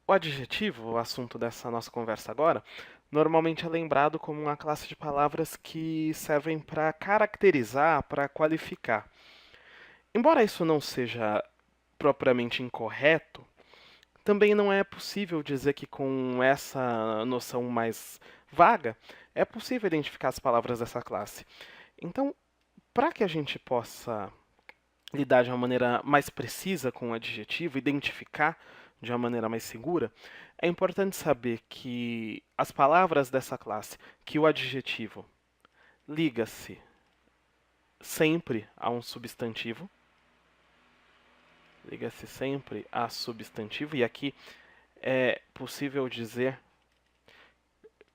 O adjetivo, o assunto dessa nossa conversa agora, normalmente é lembrado como uma classe de palavras que servem para caracterizar, para qualificar. Embora isso não seja propriamente incorreto, também não é possível dizer que com essa noção mais vaga é possível identificar as palavras dessa classe. Então, para que a gente possa lidar de uma maneira mais precisa com o adjetivo, identificar de uma maneira mais segura, é importante saber que as palavras dessa classe, que o adjetivo liga-se sempre a um substantivo, liga-se sempre a substantivo, e aqui é possível dizer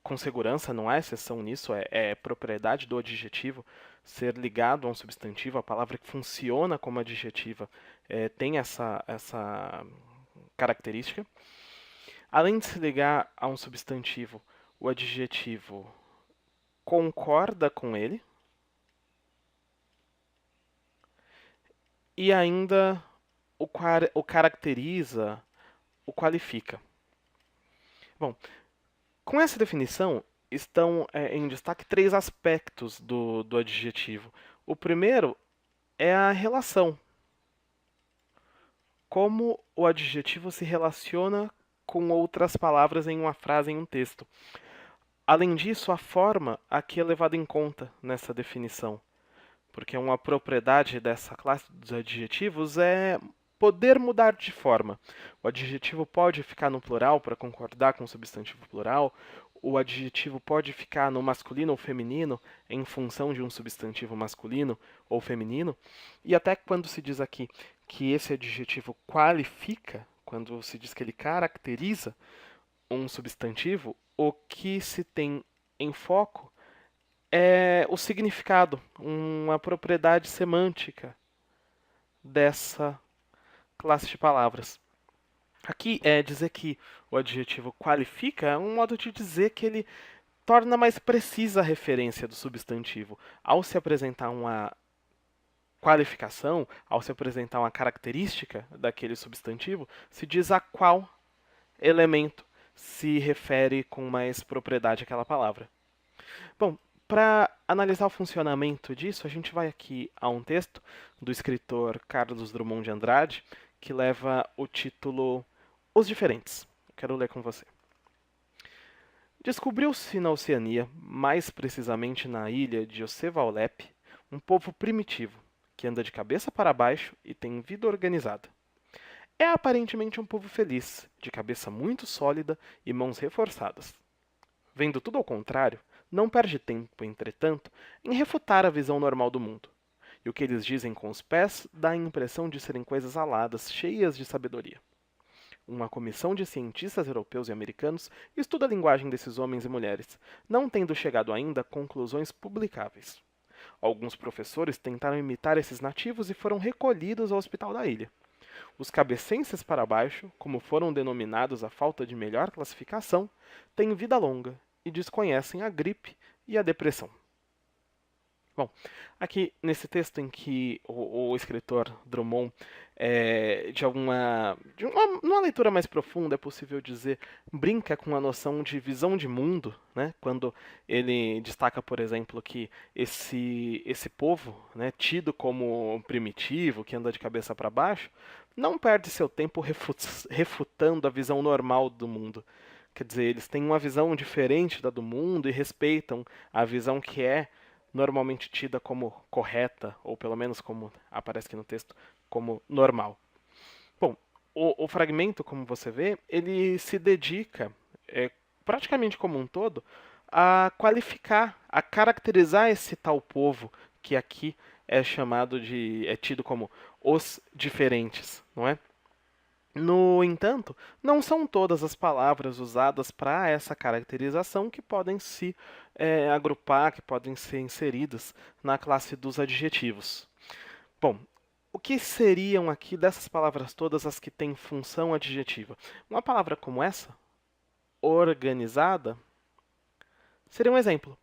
com segurança, não há exceção nisso, é propriedade do adjetivo ser ligado a um substantivo, a palavra que funciona como adjetiva tem essa característica. Além de se ligar a um substantivo, o adjetivo concorda com ele e ainda o caracteriza, o qualifica. Bom, com essa definição estão em destaque três aspectos do adjetivo. O primeiro é a relação, como o adjetivo se relaciona com outras palavras em uma frase, em um texto. Além disso, a forma aqui é levada em conta nessa definição, porque uma propriedade dessa classe dos adjetivos é poder mudar de forma. O adjetivo pode ficar no plural para concordar com o substantivo plural, o adjetivo pode ficar no masculino ou feminino em função de um substantivo masculino ou feminino, e até quando se diz aqui que esse adjetivo qualifica, quando se diz que ele caracteriza um substantivo, o que se tem em foco é o significado, uma propriedade semântica dessa classe de palavras. Aqui é dizer que o adjetivo qualifica é um modo de dizer que ele torna mais precisa a referência do substantivo. Ao se apresentar uma qualificação, ao se apresentar uma característica daquele substantivo, se diz a qual elemento se refere com mais propriedade àquela palavra. Bom, para analisar o funcionamento disso, a gente vai aqui a um texto do escritor Carlos Drummond de Andrade, que leva o título Os Diferentes. Quero ler com você. Descobriu-se na Oceania, mais precisamente na ilha de Ocevalep, um povo primitivo, que anda de cabeça para baixo e tem vida organizada. É aparentemente um povo feliz, de cabeça muito sólida e mãos reforçadas. Vendo tudo ao contrário, não perde tempo, entretanto, em refutar a visão normal do mundo. E o que eles dizem com os pés dá a impressão de serem coisas aladas, cheias de sabedoria. Uma comissão de cientistas europeus e americanos estuda a linguagem desses homens e mulheres, não tendo chegado ainda a conclusões publicáveis. Alguns professores tentaram imitar esses nativos e foram recolhidos ao hospital da ilha. Os cabecenses para baixo, como foram denominados à falta de melhor classificação, têm vida longa e desconhecem a gripe e a depressão. Bom, aqui nesse texto em que o escritor Drummond, numa leitura mais profunda, é possível dizer, brinca com a noção de visão de mundo, né? Quando ele destaca, por exemplo, que esse povo, né, tido como primitivo, que anda de cabeça para baixo, não perde seu tempo refutando a visão normal do mundo. Quer dizer, eles têm uma visão diferente da do mundo e respeitam a visão que é normalmente tida como correta, ou pelo menos como aparece aqui no texto, como normal. Bom, o fragmento, como você vê, ele se dedica, praticamente como um todo, a qualificar, a caracterizar esse tal povo que aqui é tido como os diferentes, não é? No entanto, não são todas as palavras usadas para essa caracterização que podem se agrupar, que podem ser inseridas na classe dos adjetivos. Bom, o que seriam aqui dessas palavras todas as que têm função adjetiva? Uma palavra como essa, organizada, seria um exemplo.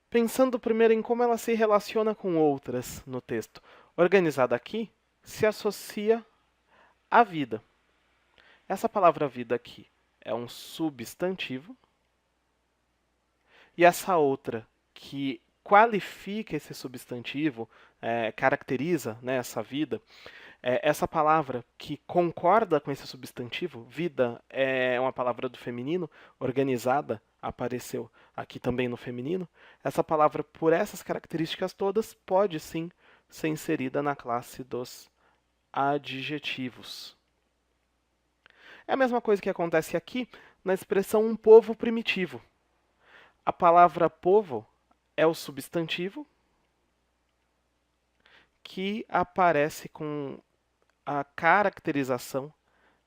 Pensando primeiro em como ela se relaciona com outras no texto. Organizada aqui se associa à vida. Essa palavra vida aqui é um substantivo, e essa outra que qualifica esse substantivo, caracteriza, né, essa vida, essa palavra que concorda com esse substantivo, vida é uma palavra do feminino, organizada, apareceu aqui também no feminino. Essa palavra, por essas características todas, pode sim ser inserida na classe dos adjetivos. É a mesma coisa que acontece aqui na expressão um povo primitivo. A palavra povo é o substantivo que aparece com a caracterização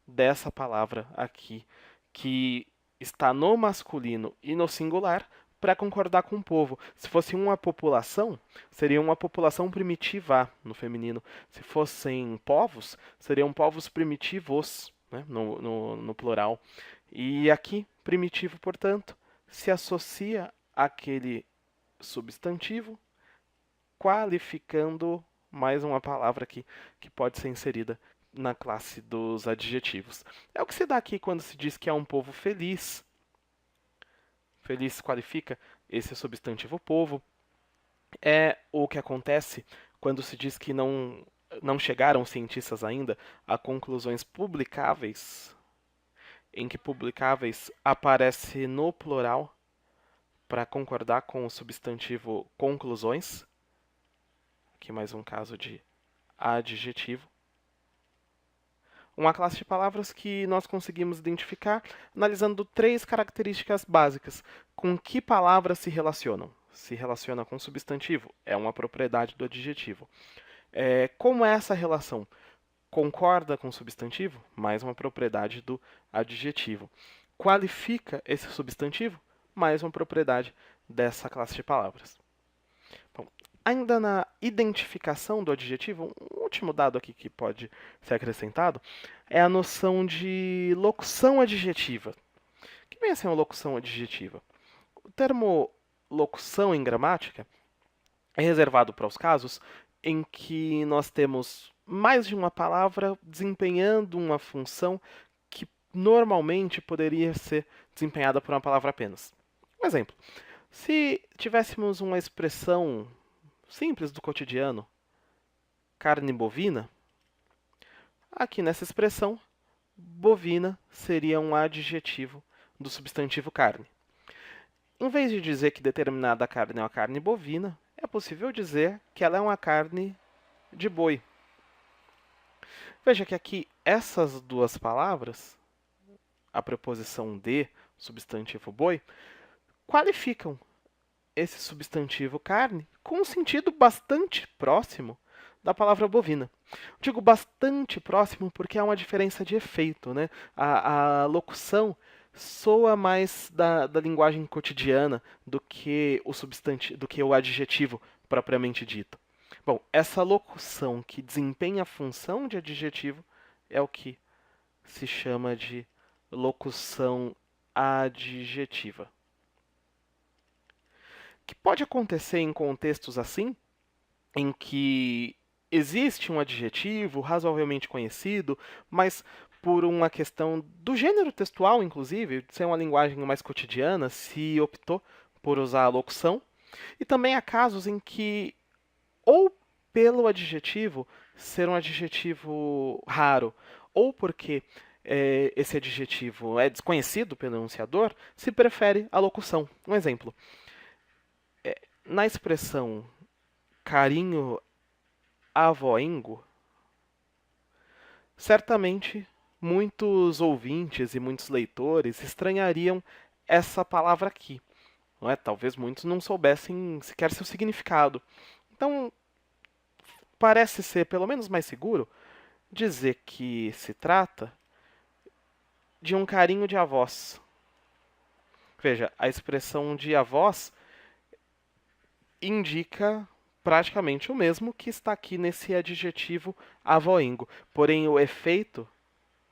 dessa palavra aqui, que está no masculino e no singular, para concordar com o povo. Se fosse uma população, seria uma população primitiva no feminino. Se fossem povos, seriam povos primitivos, né, no plural. E aqui, primitivo, portanto, se associa àquele substantivo, qualificando mais uma palavra aqui que pode ser inserida na classe dos adjetivos. É o que se dá aqui quando se diz que é um povo feliz. Feliz qualifica esse substantivo povo. É o que acontece quando se diz que não chegaram cientistas ainda a conclusões publicáveis, em que publicáveis aparece no plural para concordar com o substantivo conclusões. Aqui mais um caso de adjetivo. Uma classe de palavras que nós conseguimos identificar analisando 3 características básicas. Com que palavras se relacionam? Se relaciona com substantivo, é uma propriedade do adjetivo. Como é essa relação? Concorda com o substantivo? Mais uma propriedade do adjetivo. Qualifica esse substantivo? Mais uma propriedade dessa classe de palavras. Bom, ainda na identificação do adjetivo, um último dado aqui que pode ser acrescentado é a noção de locução adjetiva. O que vem a ser uma locução adjetiva? O termo locução em gramática é reservado para os casos em que nós temos mais de uma palavra desempenhando uma função que normalmente poderia ser desempenhada por uma palavra apenas. Um exemplo: se tivéssemos uma expressão simples do cotidiano, carne bovina, aqui nessa expressão, bovina seria um adjetivo do substantivo carne. Em vez de dizer que determinada carne é uma carne bovina, é possível dizer que ela é uma carne de boi. Veja que aqui essas duas palavras, a preposição de, substantivo boi, qualificam esse substantivo carne com um sentido bastante próximo da palavra bovina. Digo bastante próximo porque há uma diferença de efeito, né? A locução soa mais da linguagem cotidiana do que o substantivo, do que o adjetivo propriamente dito. Bom, essa locução que desempenha a função de adjetivo é o que se chama de locução adjetiva. Que pode acontecer em contextos assim, em que existe um adjetivo razoavelmente conhecido, mas por uma questão do gênero textual, inclusive, de ser uma linguagem mais cotidiana, se optou por usar a locução. E também há casos em que, ou pelo adjetivo ser um adjetivo raro, ou porque esse adjetivo é desconhecido pelo enunciador, se prefere a locução. Um exemplo: na expressão carinho avoengo, certamente muitos ouvintes e muitos leitores estranhariam essa palavra aqui. Não é? Talvez muitos não soubessem sequer seu significado. Então, parece ser pelo menos mais seguro dizer que se trata de um carinho de avós. Veja, a expressão de avós indica praticamente o mesmo que está aqui nesse adjetivo avoengo. Porém, o efeito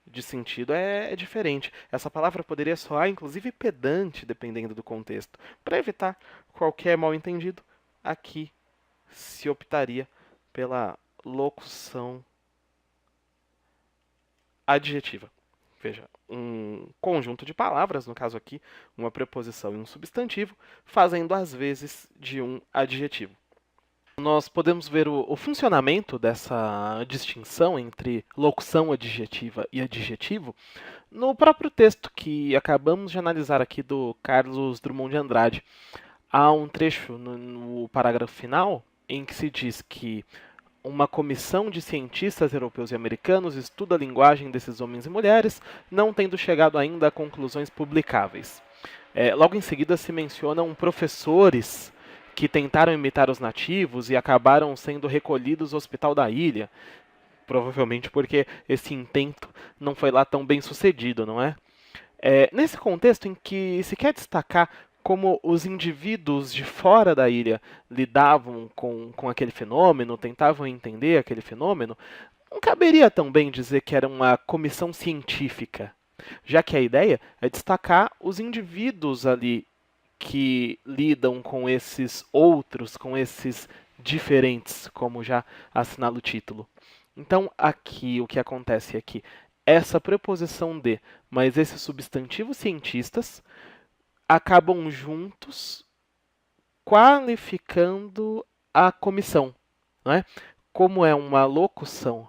de sentido é diferente. Essa palavra poderia soar, inclusive, pedante, dependendo do contexto. Para evitar qualquer mal-entendido, aqui se optaria pela locução adjetiva. Veja, um conjunto de palavras, no caso aqui, uma preposição e um substantivo, fazendo as vezes de um adjetivo. Nós podemos ver o funcionamento dessa distinção entre locução adjetiva e adjetivo no próprio texto que acabamos de analisar aqui do Carlos Drummond de Andrade. Há um trecho no parágrafo final em que se diz que uma comissão de cientistas europeus e americanos estuda a linguagem desses homens e mulheres, não tendo chegado ainda a conclusões publicáveis. Logo em seguida se mencionam professores que tentaram imitar os nativos e acabaram sendo recolhidos ao hospital da ilha, provavelmente porque esse intento não foi lá tão bem sucedido, não é? Nesse contexto em que se quer destacar como os indivíduos de fora da ilha lidavam com aquele fenômeno, tentavam entender aquele fenômeno, não caberia tão bem dizer que era uma comissão científica, já que a ideia é destacar os indivíduos ali que lidam com esses outros, com esses diferentes, como já assinala o título. Então, aqui, o que acontece é que essa preposição de, mas esses substantivos cientistas acabam juntos qualificando a comissão, não é? Como é uma locução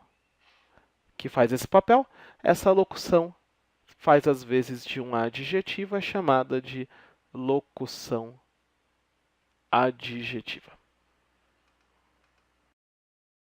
que faz esse papel, essa locução faz as vezes de um adjetivo, é chamada de locução adjetiva.